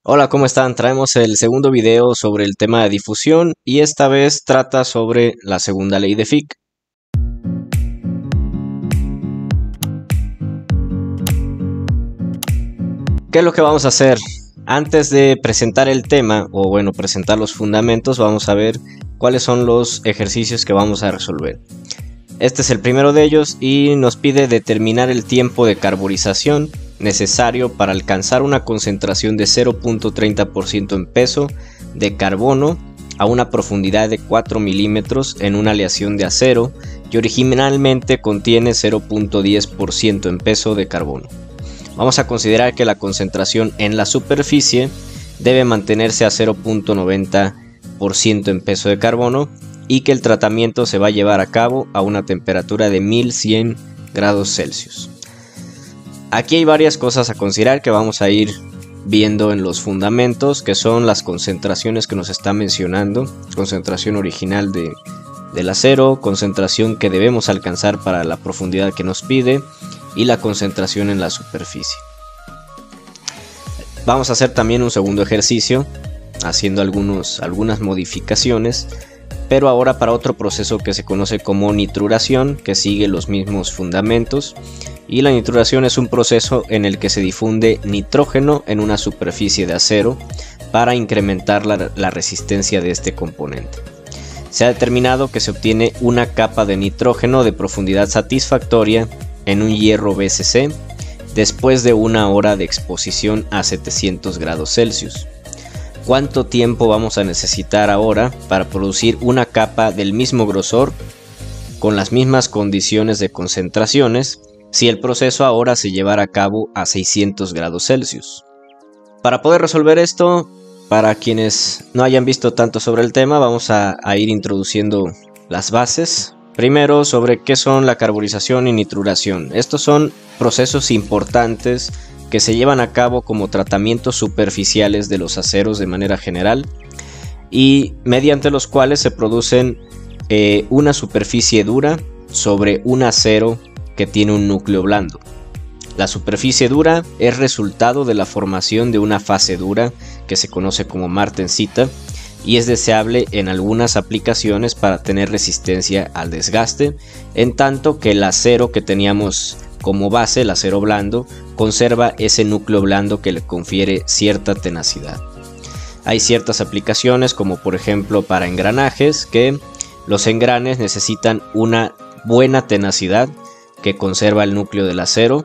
Hola, ¿cómo están? Traemos el segundo video sobre el tema de difusión y esta vez trata sobre la segunda ley de Fick. ¿Qué es lo que vamos a hacer? Antes de presentar el tema, o bueno, presentar los fundamentos, vamos a ver cuáles son los ejercicios que vamos a resolver. Este es el primero de ellos y nos pide determinar el tiempo de carburización necesario para alcanzar una concentración de 0.30% en peso de carbono a una profundidad de 4 milímetros en una aleación de acero que originalmente contiene 0.10% en peso de carbono. Vamos a considerar que la concentración en la superficie debe mantenerse a 0.90% en peso de carbono y que el tratamiento se va a llevar a cabo a una temperatura de 1100 grados Celsius. Aquí hay varias cosas a considerar que vamos a ir viendo en los fundamentos, que son las concentraciones que nos está mencionando: concentración original del acero, concentración que debemos alcanzar para la profundidad que nos pide y la concentración en la superficie. Vamos a hacer también un segundo ejercicio haciendo algunas modificaciones, pero ahora para otro proceso que se conoce como nitruración, que sigue los mismos fundamentos. Y la nitruración es un proceso en el que se difunde nitrógeno en una superficie de acero para incrementar la resistencia de este componente. Se ha determinado que se obtiene una capa de nitrógeno de profundidad satisfactoria en un hierro BCC después de una hora de exposición a 700 grados Celsius. ¿Cuánto tiempo vamos a necesitar ahora para producir una capa del mismo grosor con las mismas condiciones de concentraciones si el proceso ahora se llevara a cabo a 600 grados Celsius? Para poder resolver esto, para quienes no hayan visto tanto sobre el tema, vamos a ir introduciendo las bases. Primero, sobre qué son la carburización y nitruración. Estos son procesos importantes que se llevan a cabo como tratamientos superficiales de los aceros de manera general y mediante los cuales se producen una superficie dura sobre un acero que tiene un núcleo blando. La superficie dura es resultado de la formación de una fase dura que se conoce como martensita y es deseable en algunas aplicaciones para tener resistencia al desgaste, en tanto que el acero que teníamos como base, el acero blando, conserva ese núcleo blando que le confiere cierta tenacidad. Hay ciertas aplicaciones, como por ejemplo para engranajes, que los engranes necesitan una buena tenacidad que conserva el núcleo del acero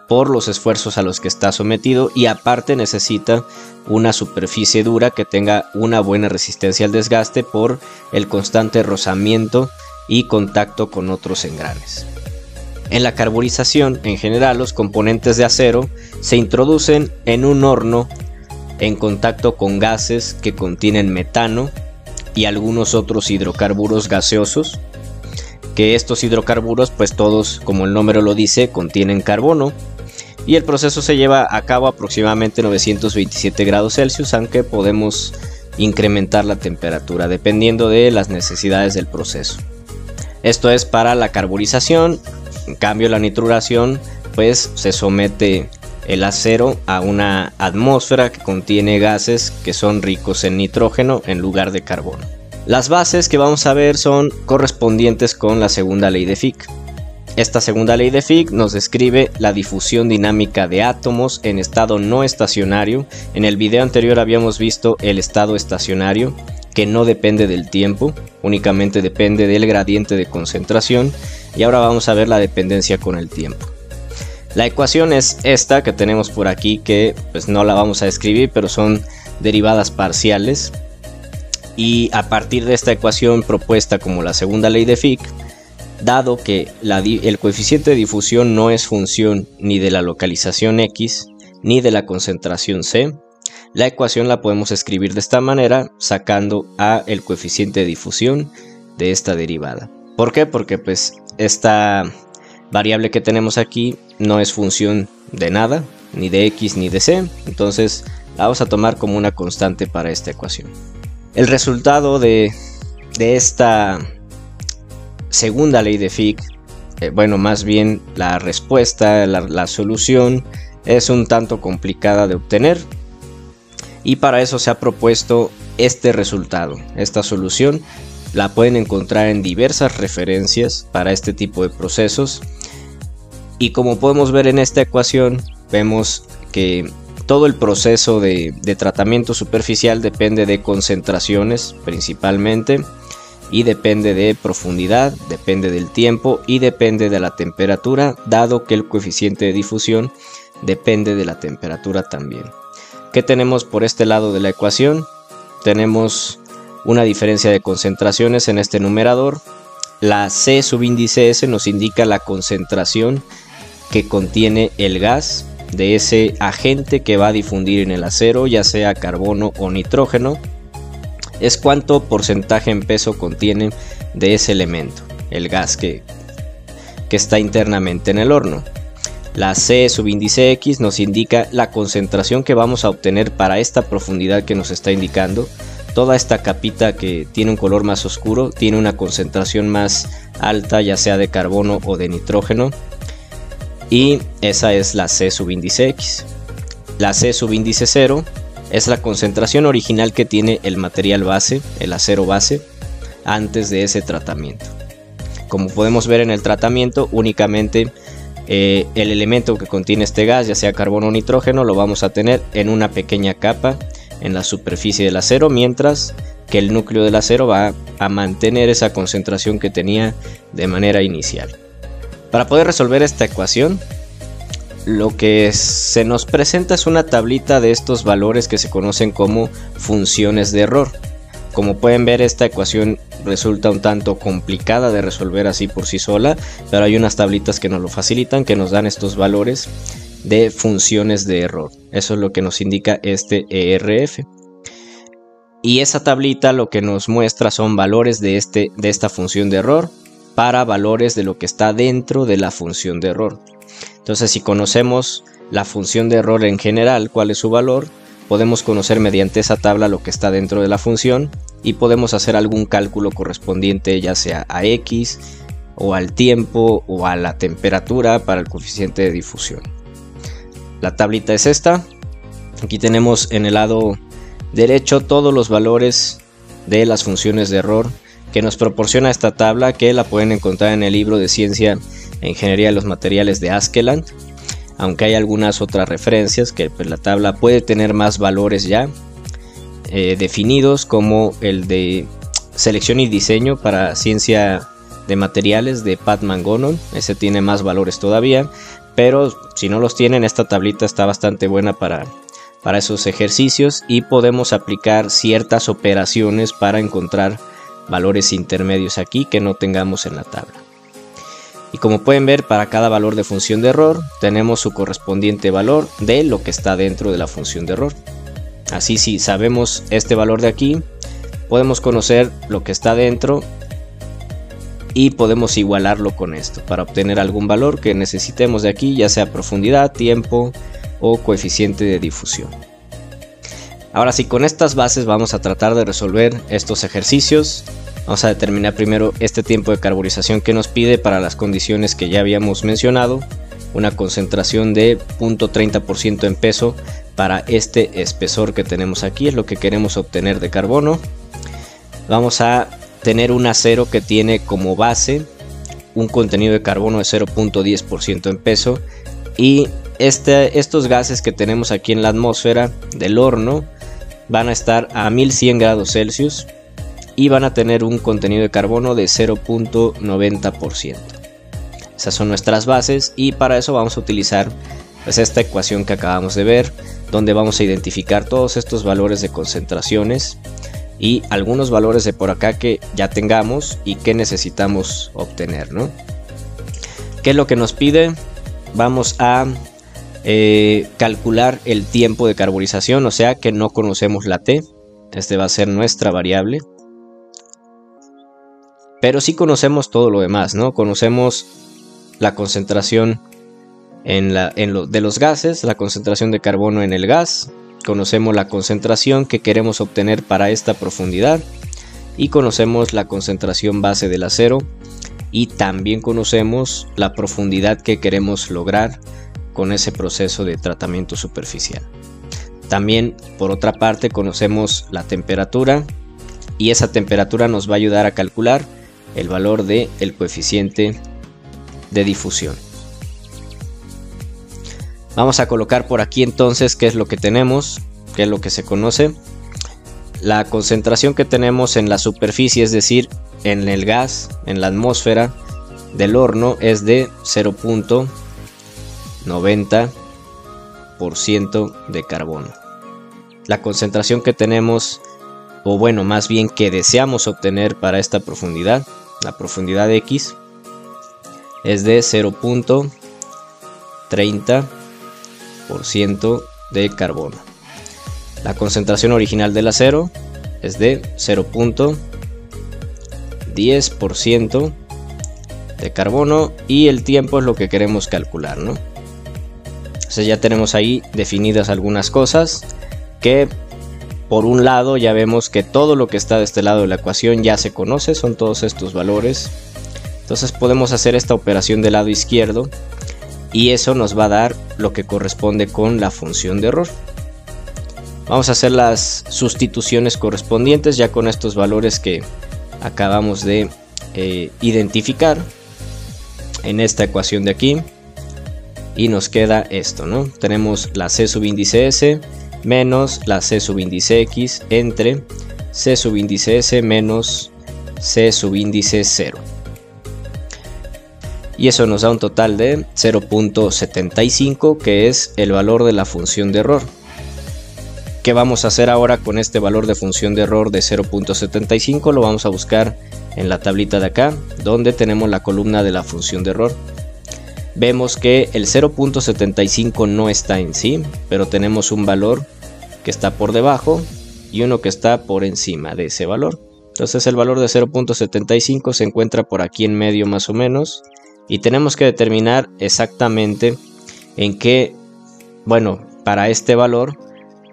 por los esfuerzos a los que está sometido, y aparte necesita una superficie dura que tenga una buena resistencia al desgaste por el constante rozamiento y contacto con otros engranes. En la carburización, en general, los componentes de acero se introducen en un horno en contacto con gases que contienen metano y algunos otros hidrocarburos gaseosos, que estos hidrocarburos, pues todos, como el nombre lo dice, contienen carbono, y el proceso se lleva a cabo a aproximadamente 927 grados Celsius, aunque podemos incrementar la temperatura dependiendo de las necesidades del proceso. Esto es para la carburización. En cambio, la nitruración, pues se somete el acero a una atmósfera que contiene gases que son ricos en nitrógeno en lugar de carbono. Las bases que vamos a ver son correspondientes con la segunda ley de Fick. Esta segunda ley de Fick nos describe la difusión dinámica de átomos en estado no estacionario. En el video anterior habíamos visto el estado estacionario, que no depende del tiempo, únicamente depende del gradiente de concentración, y ahora vamos a ver la dependencia con el tiempo. La ecuación es esta que tenemos por aquí, que pues no la vamos a escribir, pero son derivadas parciales. Y a partir de esta ecuación propuesta como la segunda ley de Fick, dado que el coeficiente de difusión no es función ni de la localización X ni de la concentración C, la ecuación la podemos escribir de esta manera, sacando a el coeficiente de difusión de esta derivada. ¿Por qué? Porque pues esta variable que tenemos aquí no es función de nada, ni de X ni de C, entonces la vamos a tomar como una constante para esta ecuación. El resultado de esta segunda ley de Fick, bueno, más bien la respuesta, la solución es un tanto complicada de obtener. y para eso se ha propuesto este resultado. Esta solución la pueden encontrar en diversas referencias para este tipo de procesos, y como podemos ver en esta ecuación, vemos que todo el proceso de tratamiento superficial depende de concentraciones principalmente, y depende de profundidad, depende del tiempo y depende de la temperatura, dado que el coeficiente de difusión depende de la temperatura también. ¿Qué tenemos por este lado de la ecuación? Tenemos una diferencia de concentraciones en este numerador. La C subíndice S nos indica la concentración que contiene el gas de ese agente que va a difundir en el acero, ya sea carbono o nitrógeno. Es cuánto porcentaje en peso contiene de ese elemento, el gas que está internamente en el horno. La C subíndice X nos indica la concentración que vamos a obtener para esta profundidad que nos está indicando. Toda esta capita que tiene un color más oscuro tiene una concentración más alta, ya sea de carbono o de nitrógeno, y esa es la C subíndice X. La C subíndice 0 es la concentración original que tiene el material base, el acero base, antes de ese tratamiento. Como podemos ver en el tratamiento, únicamente el elemento que contiene este gas, ya sea carbono o nitrógeno, lo vamos a tener en una pequeña capa en la superficie del acero, mientras que el núcleo del acero va a mantener esa concentración que tenía de manera inicial. Para poder resolver esta ecuación, lo que se nos presenta es una tablita de estos valores que se conocen como funciones de error. Como pueden ver, esta ecuación resulta un tanto complicada de resolver así por sí sola, pero hay unas tablitas que nos lo facilitan, que nos dan estos valores de funciones de error. Eso es lo que nos indica este ERF. Y esa tablita lo que nos muestra son valores de esta función de error para valores de lo que está dentro de la función de error. Entonces, si conocemos la función de error en general, cuál es su valor, podemos conocer mediante esa tabla lo que está dentro de la función y podemos hacer algún cálculo correspondiente, ya sea a X o al tiempo o a la temperatura para el coeficiente de difusión. La tablita es esta. Aquí tenemos en el lado derecho todos los valores de las funciones de error que nos proporciona esta tabla, que la pueden encontrar en el libro de Ciencia e Ingeniería de los Materiales de Askeland, aunque hay algunas otras referencias que pues, la tabla puede tener más valores ya definidos, como el de selección y diseño para ciencia de materiales de Pat Mangonon. Ese tiene más valores todavía, pero si no los tienen, esta tablita está bastante buena para esos ejercicios, y podemos aplicar ciertas operaciones para encontrar valores intermedios aquí que no tengamos en la tabla. Y como pueden ver, para cada valor de función de error tenemos su correspondiente valor de lo que está dentro de la función de error. Así, si sabemos este valor de aquí, podemos conocer lo que está dentro y podemos igualarlo con esto para obtener algún valor que necesitemos de aquí, ya sea profundidad, tiempo o coeficiente de difusión. Ahora sí, con estas bases vamos a tratar de resolver estos ejercicios. Vamos a determinar primero este tiempo de carburización que nos pide para las condiciones que ya habíamos mencionado. Una concentración de 0.30% en peso para este espesor que tenemos aquí, es lo que queremos obtener de carbono. Vamos a tener un acero que tiene como base un contenido de carbono de 0.10% en peso, y estos gases que tenemos aquí en la atmósfera del horno van a estar a 1100 grados Celsius y van a tener un contenido de carbono de 0.90%. Esas son nuestras bases, y para eso vamos a utilizar pues esta ecuación que acabamos de ver, donde vamos a identificar todos estos valores de concentraciones y algunos valores de por acá que ya tengamos y que necesitamos obtener, ¿no? ¿Qué es lo que nos pide? Vamos a calcular el tiempo de carburización, o sea que no conocemos la T. Este va a ser nuestra variable, pero sí conocemos todo lo demás, ¿no? Conocemos la concentración de los gases, la concentración de carbono en el gas, conocemos la concentración que queremos obtener para esta profundidad, y conocemos la concentración base del acero, y también conocemos la profundidad que queremos lograr con ese proceso de tratamiento superficial. También, por otra parte, conocemos la temperatura y esa temperatura nos va a ayudar a calcular el valor del coeficiente de difusión. Vamos a colocar por aquí entonces qué es lo que tenemos, qué es lo que se conoce. La concentración que tenemos en la superficie, es decir, en el gas, en la atmósfera del horno, es de 0.90% de carbono. La concentración que tenemos, o bueno, más bien que deseamos obtener para esta profundidad, la profundidad X, es de 0.30% de carbono. La concentración original del acero es de 0.10% de carbono y el tiempo es lo que queremos calcular, ¿no? Entonces ya tenemos ahí definidas algunas cosas que, por un lado, ya vemos que todo lo que está de este lado de la ecuación ya se conoce, son todos estos valores. Entonces podemos hacer esta operación del lado izquierdo y eso nos va a dar lo que corresponde con la función de error. Vamos a hacer las sustituciones correspondientes ya con estos valores que acabamos de identificar en esta ecuación de aquí. Y nos queda esto, ¿no? Tenemos la C subíndice S menos la C subíndice X entre C subíndice S menos C subíndice 0. Y eso nos da un total de 0.75, que es el valor de la función de error. ¿Qué vamos a hacer ahora con este valor de función de error de 0.75? Lo vamos a buscar en la tablita de acá, donde tenemos la columna de la función de error. Vemos que el 0.75 no está en sí, pero tenemos un valor que está por debajo y uno que está por encima de ese valor. Entonces el valor de 0.75 se encuentra por aquí en medio más o menos, y tenemos que determinar exactamente en qué, bueno, para este valor,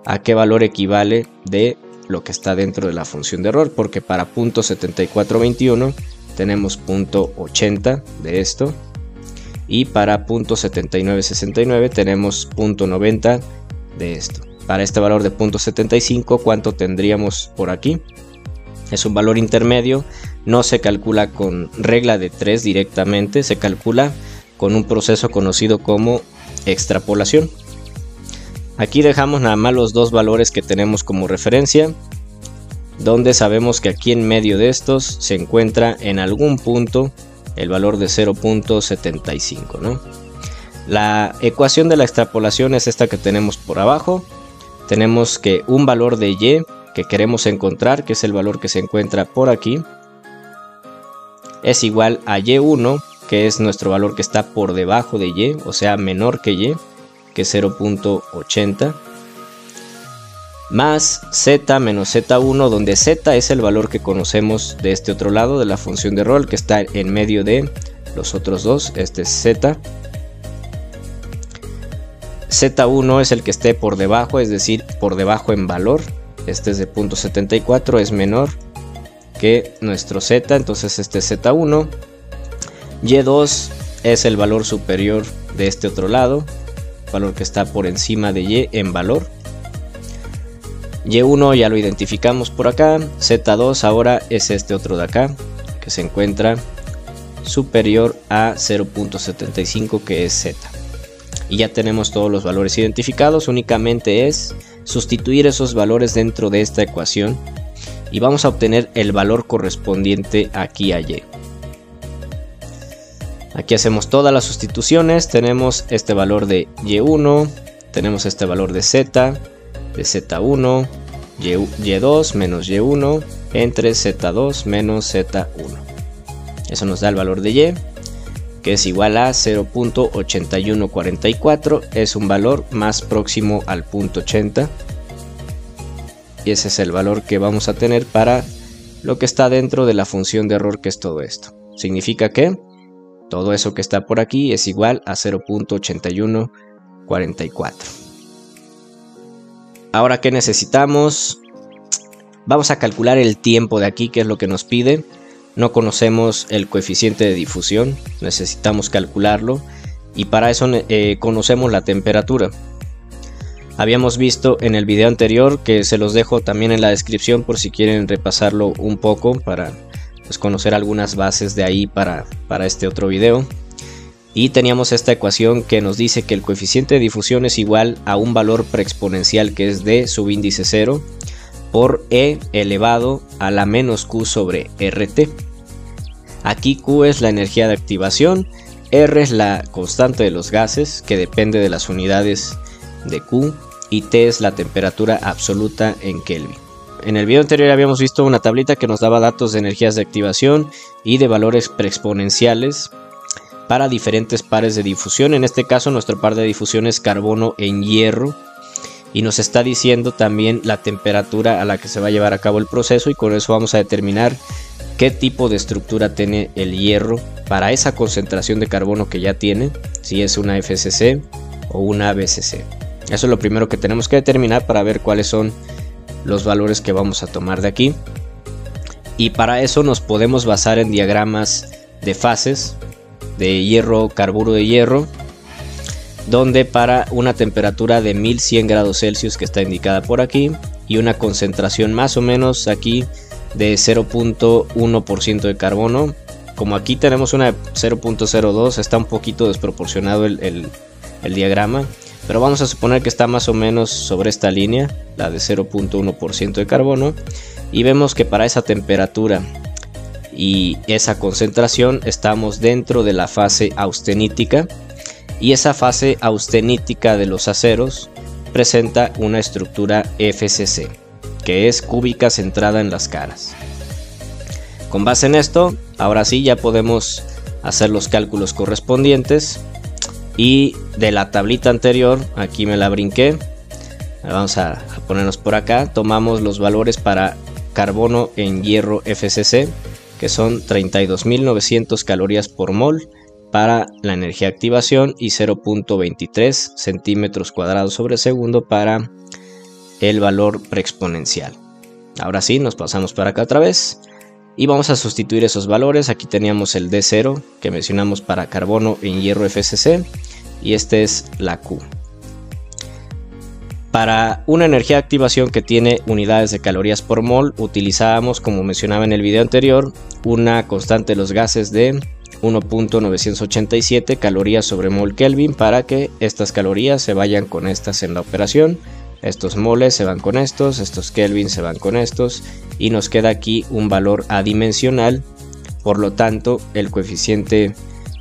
a qué valor equivale de lo que está dentro de la función de error, porque para .7421 tenemos .80 de esto, y para .7969 tenemos .90 de esto. Para este valor de .75, ¿cuánto tendríamos por aquí? Es un valor intermedio, no se calcula con regla de 3 directamente, se calcula con un proceso conocido como extrapolación. Aquí dejamos nada más los dos valores que tenemos como referencia, donde sabemos que aquí en medio de estos se encuentra en algún punto el valor de 0.75, ¿no? La ecuación de la extrapolación es esta que tenemos por abajo. Tenemos que un valor de Y que queremos encontrar, que es el valor que se encuentra por aquí, es igual a Y1, que es nuestro valor que está por debajo de Y, o sea menor que Y, que es 0.80, más Z menos Z1, donde Z es el valor que conocemos de este otro lado de la función de error, que está en medio de los otros dos. Este es Z. Z1 es el que esté por debajo, es decir, por debajo en valor. Este es de .74, es menor que nuestro Z, entonces este es Z1. Y2 es el valor superior de este otro lado, valor que está por encima de Y en valor. Y1 ya lo identificamos por acá. Z2 ahora es este otro de acá, que se encuentra superior a 0.75, que es Z. Y ya tenemos todos los valores identificados, únicamente es sustituir esos valores dentro de esta ecuación y vamos a obtener el valor correspondiente aquí a Y. Aquí hacemos todas las sustituciones, tenemos este valor de Y1, tenemos este valor de Z, de Z1, Y2 menos Y1 entre Z2 menos Z1. Eso nos da el valor de Y, que es igual a 0.8144, es un valor más próximo al punto 80. Y ese es el valor que vamos a tener para lo que está dentro de la función de error, que es todo esto. Significa que todo eso que está por aquí es igual a 0.8144. Ahora, ¿qué necesitamos? Vamos a calcular el tiempo de aquí, que es lo que nos pide. No conocemos el coeficiente de difusión, necesitamos calcularlo. Y para eso conocemos la temperatura. Habíamos visto en el video anterior, que se los dejo también en la descripción por si quieren repasarlo un poco para pues, conocer algunas bases de ahí para este otro video. Y teníamos esta ecuación que nos dice que el coeficiente de difusión es igual a un valor preexponencial que es D subíndice 0 por E elevado a la menos Q sobre RT. Aquí Q es la energía de activación, R es la constante de los gases que depende de las unidades de Q y T es la temperatura absoluta en Kelvin. En el video anterior habíamos visto una tablita que nos daba datos de energías de activación y de valores preexponenciales para diferentes pares de difusión. En este caso nuestro par de difusión es carbono en hierro y nos está diciendo también la temperatura a la que se va a llevar a cabo el proceso, y con eso vamos a determinar qué tipo de estructura tiene el hierro para esa concentración de carbono que ya tiene, si es una FCC o una BCC. Eso es lo primero que tenemos que determinar para ver cuáles son los valores que vamos a tomar de aquí. Y para eso nos podemos basar en diagramas de fases de hierro, carburo de hierro, donde para una temperatura de 1100 grados Celsius que está indicada por aquí y una concentración más o menos aquí de 0.1% de carbono, como aquí tenemos una de 0.02, está un poquito desproporcionado el diagrama, pero vamos a suponer que está más o menos sobre esta línea, la de 0.1% de carbono, y vemos que para esa temperatura y esa concentración estamos dentro de la fase austenítica, y esa fase austenítica de los aceros presenta una estructura FCC, que es cúbica centrada en las caras. Con base en esto, ahora sí ya podemos hacer los cálculos correspondientes. Y de la tablita anterior, aquí me la brinqué, vamos a ponernos por acá, tomamos los valores para carbono en hierro FCC, que son 32.900 calorías por mol para la energía de activación y 0.23 centímetros cuadrados sobre segundo para el valor preexponencial. Ahora sí, nos pasamos para acá otra vez y vamos a sustituir esos valores. Aquí teníamos el D0 que mencionamos para carbono en hierro FCC y este es la Q. Para una energía de activación que tiene unidades de calorías por mol, utilizábamos, como mencionaba en el video anterior, una constante de los gases de 1.987 calorías sobre mol Kelvin para que estas calorías se vayan con estas en la operación. Estos moles se van con estos Kelvin se van con estos y nos queda aquí un valor adimensional. Por lo tanto, el coeficiente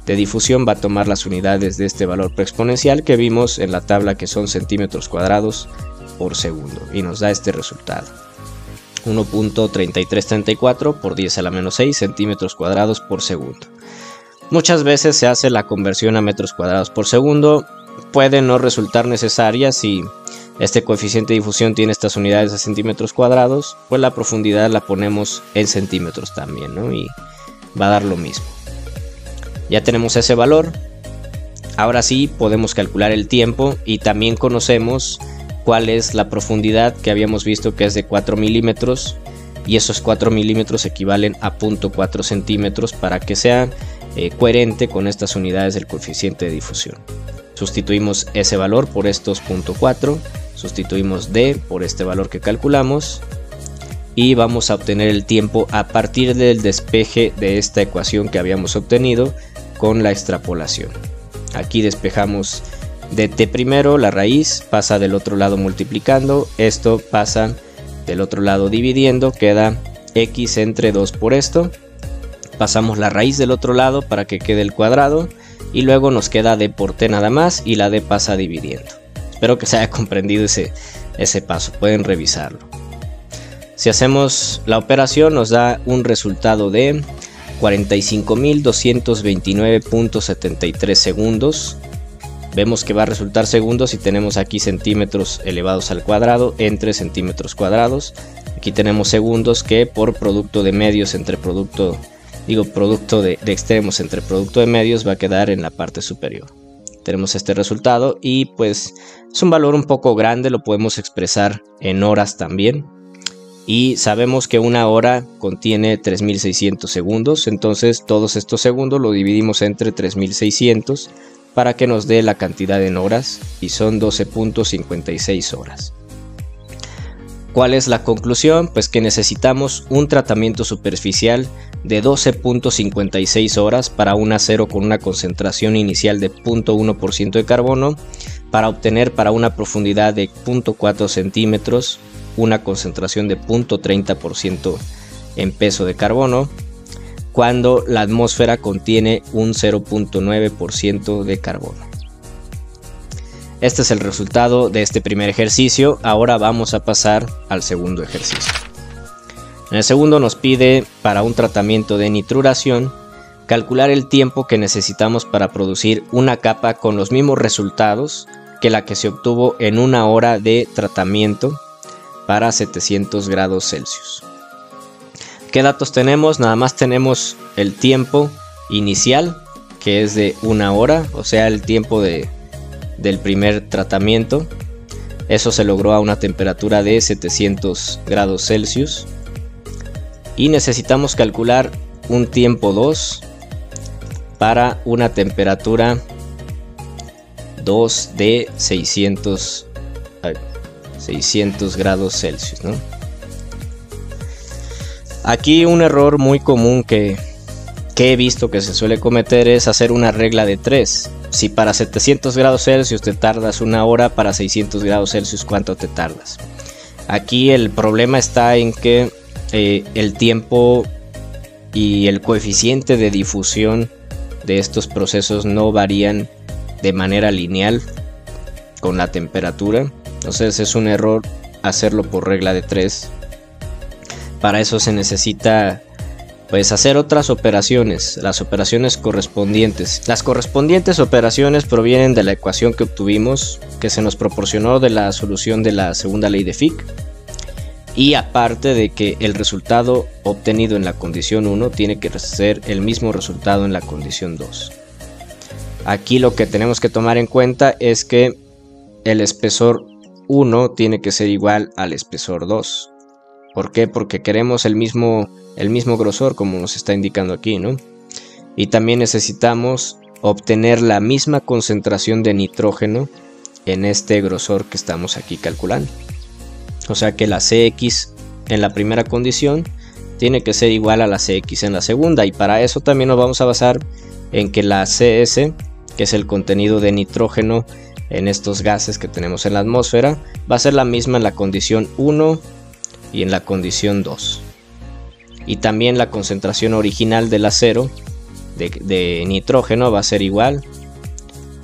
de difusión va a tomar las unidades de este valor preexponencial que vimos en la tabla, que son centímetros cuadrados por segundo, y nos da este resultado: 1.3334 por 10 a la menos 6 centímetros cuadrados por segundo. Muchas veces se hace la conversión a metros cuadrados por segundo. Puede no resultar necesaria si este coeficiente de difusión tiene estas unidades de centímetros cuadrados, pues la profundidad la ponemos en centímetros también, ¿no? Y va a dar lo mismo. Ya tenemos ese valor. Ahora sí podemos calcular el tiempo y también conocemos cuál es la profundidad que habíamos visto, que es de 4 milímetros, y esos 4 milímetros equivalen a 0.4 centímetros para que sea coherente con estas unidades del coeficiente de difusión. Sustituimos ese valor por estos 0.4, sustituimos D por este valor que calculamos y vamos a obtener el tiempo a partir del despeje de esta ecuación que habíamos obtenido con la extrapolación. Aquí despejamos dt primero, la raíz pasa del otro lado multiplicando, esto pasa del otro lado dividiendo, queda x entre 2 por esto, pasamos la raíz del otro lado para que quede el cuadrado y luego nos queda d por t nada más y la d pasa dividiendo. Espero que se haya comprendido ese paso, pueden revisarlo. Si hacemos la operación nos da un resultado de 45.229.73 segundos. Vemos que va a resultar segundos y tenemos aquí centímetros elevados al cuadrado entre centímetros cuadrados. Aquí tenemos segundos que por producto de medios entre producto de extremos entre producto de medios va a quedar en la parte superior. Tenemos este resultado y pues es un valor un poco grande, lo podemos expresar en horas también. Y sabemos que una hora contiene 3600 segundos, entonces todos estos segundos lo dividimos entre 3600 para que nos dé la cantidad en horas, y son 12.56 horas. ¿Cuál es la conclusión? Pues que necesitamos un tratamiento superficial de 12.56 horas para un acero con una concentración inicial de 0.1% de carbono, para obtener para una profundidad de 0.4 centímetros una concentración de 0.30% en peso de carbono, cuando la atmósfera contiene un 0.9% de carbono. Este es el resultado de este primer ejercicio. Ahora vamos a pasar al segundo ejercicio. En el segundo nos pide, para un tratamiento de nitruración, calcular el tiempo que necesitamos para producir una capa con los mismos resultados que la que se obtuvo en una hora de tratamiento para 700 grados Celsius. ¿Qué datos tenemos? Nada más tenemos el tiempo inicial, que es de una hora, o sea, el tiempo del primer tratamiento. Eso se logró a una temperatura de 700 grados Celsius. Y necesitamos calcular un tiempo 2 para una temperatura 2 de 600 grados Celsius, ¿no? Aquí un error muy común que he visto que se suele cometer es hacer una regla de 3. Si para 700 grados Celsius te tardas una hora, para 600 grados Celsius ¿cuánto te tardas? Aquí el problema está en que el tiempo y el coeficiente de difusión de estos procesos no varían de manera lineal con la temperatura. Entonces es un error hacerlo por regla de 3. Para eso se necesita pues hacer otras operaciones, las operaciones correspondientes. Las correspondientes operaciones provienen de la ecuación que obtuvimos, que se nos proporcionó de la solución de la segunda ley de Fick. Y aparte de que el resultado obtenido en la condición 1 tiene que ser el mismo resultado en la condición 2. Aquí lo que tenemos que tomar en cuenta es que el espesor 1 tiene que ser igual al espesor 2. ¿Por qué? Porque queremos el mismo grosor, como nos está indicando aquí, ¿no? Y también necesitamos obtener la misma concentración de nitrógeno en este grosor que estamos aquí calculando. O sea que la CX en la primera condición tiene que ser igual a la CX en la segunda, y para eso también nos vamos a basar en que la CS, que es el contenido de nitrógeno en estos gases que tenemos en la atmósfera, va a ser la misma en la condición 1 y en la condición 2. Y también la concentración original del acero de nitrógeno va a ser igual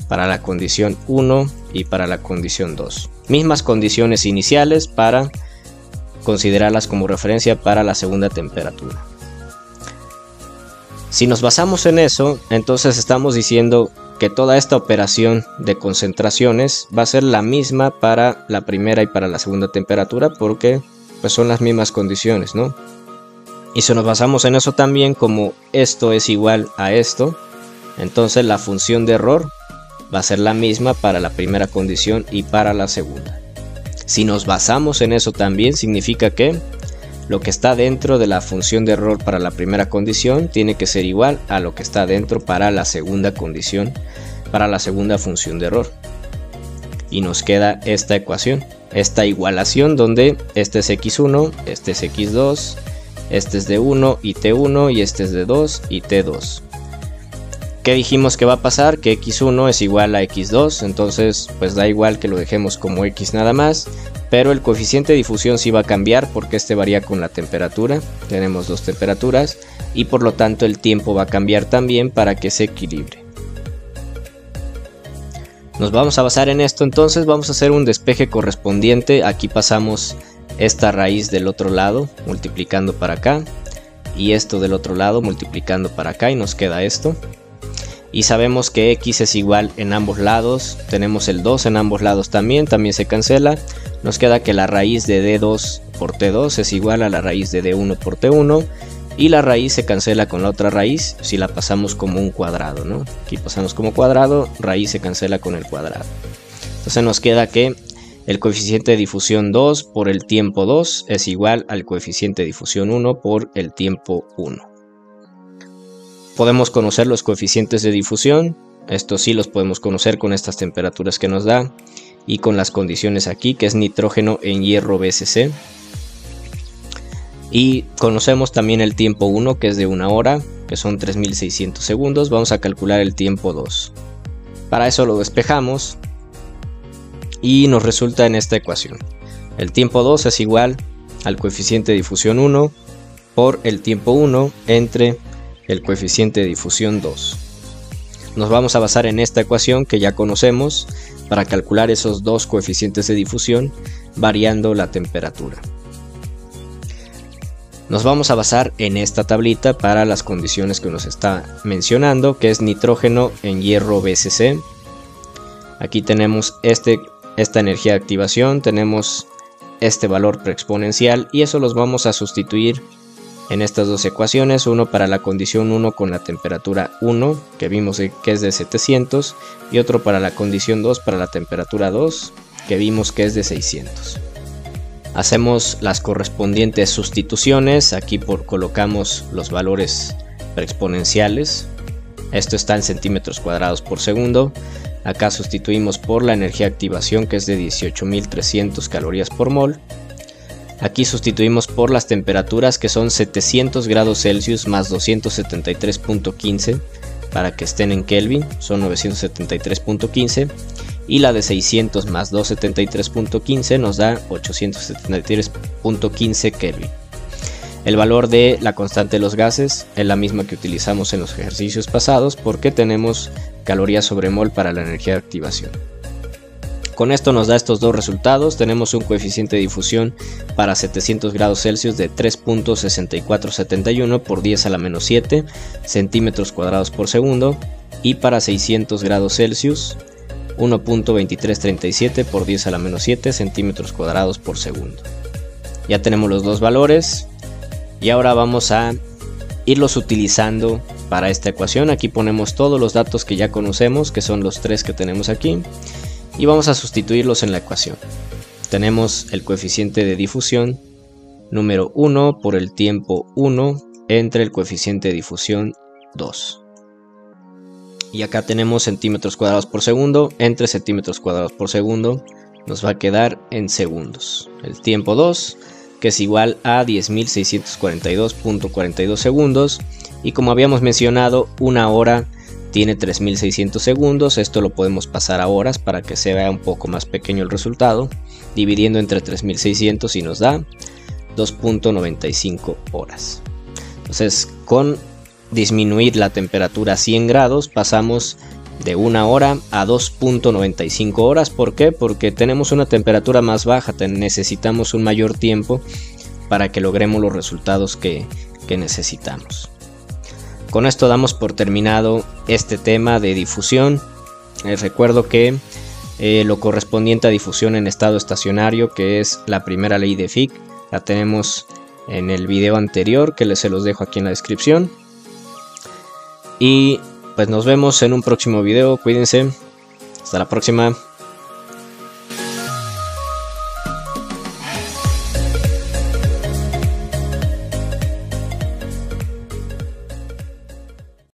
para la condición 1 y para la condición 2. Mismas condiciones iniciales para considerarlas como referencia para la segunda temperatura. Si nos basamos en eso, entonces estamos diciendo que toda esta operación de concentraciones va a ser la misma para la primera y para la segunda temperatura, porque pues son las mismas condiciones, ¿no? Y si nos basamos en eso también, como esto es igual a esto, entonces la función de error va a ser la misma para la primera condición y para la segunda. Si nos basamos en eso también, significa que lo que está dentro de la función de error para la primera condición tiene que ser igual a lo que está dentro para la segunda condición, para la segunda función de error. Y nos queda esta ecuación, esta igualación donde este es x1, este es x2, este es de 1 y t1 y este es de 2 y t2. ¿Qué dijimos que va a pasar? Que x1 es igual a x2, entonces pues da igual que lo dejemos como x nada más, pero el coeficiente de difusión sí va a cambiar porque este varía con la temperatura, tenemos dos temperaturas, y por lo tanto el tiempo va a cambiar también para que se equilibre. Nos vamos a basar en esto, entonces vamos a hacer un despeje correspondiente. Aquí pasamos esta raíz del otro lado multiplicando para acá, y esto del otro lado multiplicando para acá, y nos queda esto. Y sabemos que x es igual en ambos lados, tenemos el 2 en ambos lados también se cancela. Nos queda que la raíz de d2 por t2 es igual a la raíz de d1 por t1, y la raíz se cancela con la otra raíz si la pasamos como un cuadrado, ¿no? Aquí pasamos como cuadrado, raíz se cancela con el cuadrado. Entonces nos queda que el coeficiente de difusión 2 por el tiempo 2 es igual al coeficiente de difusión 1 por el tiempo 1. Podemos conocer los coeficientes de difusión. Estos sí los podemos conocer con estas temperaturas que nos da y con las condiciones aquí, que es nitrógeno en hierro BCC. Y conocemos también el tiempo 1, que es de 1 hora, que son 3600 segundos. Vamos a calcular el tiempo 2. Para eso lo despejamos y nos resulta en esta ecuación. El tiempo 2 es igual al coeficiente de difusión 1 por el tiempo 1 entre el coeficiente de difusión 2. Nos vamos a basar en esta ecuación que ya conocemos para calcular esos dos coeficientes de difusión variando la temperatura. Nos vamos a basar en esta tablita para las condiciones que nos está mencionando, que es nitrógeno en hierro BCC. Aquí tenemos esta energía de activación, tenemos este valor preexponencial y eso los vamos a sustituir en estas dos ecuaciones, uno para la condición 1 con la temperatura 1, que vimos que es de 700, y otro para la condición 2 para la temperatura 2, que vimos que es de 600. Hacemos las correspondientes sustituciones, aquí colocamos los valores preexponenciales, esto está en centímetros cuadrados por segundo, acá sustituimos por la energía de activación que es de 18.300 calorías por mol, aquí sustituimos por las temperaturas que son 700 grados Celsius más 273.15 para que estén en Kelvin, son 973.15. Y la de 600 más 273.15 nos da 873.15 Kelvin. El valor de la constante de los gases es la misma que utilizamos en los ejercicios pasados porque tenemos calorías sobre mol para la energía de activación. Con esto nos da estos dos resultados. Tenemos un coeficiente de difusión para 700 grados Celsius de 3.6471 por 10 a la menos 7 centímetros cuadrados por segundo y para 600 grados Celsius 1.2337 por 10 a la menos 7 centímetros cuadrados por segundo. Ya tenemos los dos valores y ahora vamos a irlos utilizando para esta ecuación. Aquí ponemos todos los datos que ya conocemos, que son los tres que tenemos aquí, y vamos a sustituirlos en la ecuación. Tenemos el coeficiente de difusión número 1 por el tiempo 1 entre el coeficiente de difusión 2. Y acá tenemos centímetros cuadrados por segundo entre centímetros cuadrados por segundo. Nos va a quedar en segundos. El tiempo 2, que es igual a 10.642.42 segundos. Y como habíamos mencionado, una hora tiene 3.600 segundos. Esto lo podemos pasar a horas para que se vea un poco más pequeño el resultado. Dividiendo entre 3.600 y nos da 2.95 horas. Entonces, con disminuir la temperatura a 100 grados pasamos de 1 hora a 2.95 horas. ¿Por qué? Porque tenemos una temperatura más baja, necesitamos un mayor tiempo para que logremos los resultados que necesitamos. Con esto damos por terminado este tema de difusión. Les recuerdo que lo correspondiente a difusión en estado estacionario, que es la primera ley de Fick, la tenemos en el video anterior que se los dejo aquí en la descripción. Y pues nos vemos en un próximo video, cuídense, hasta la próxima.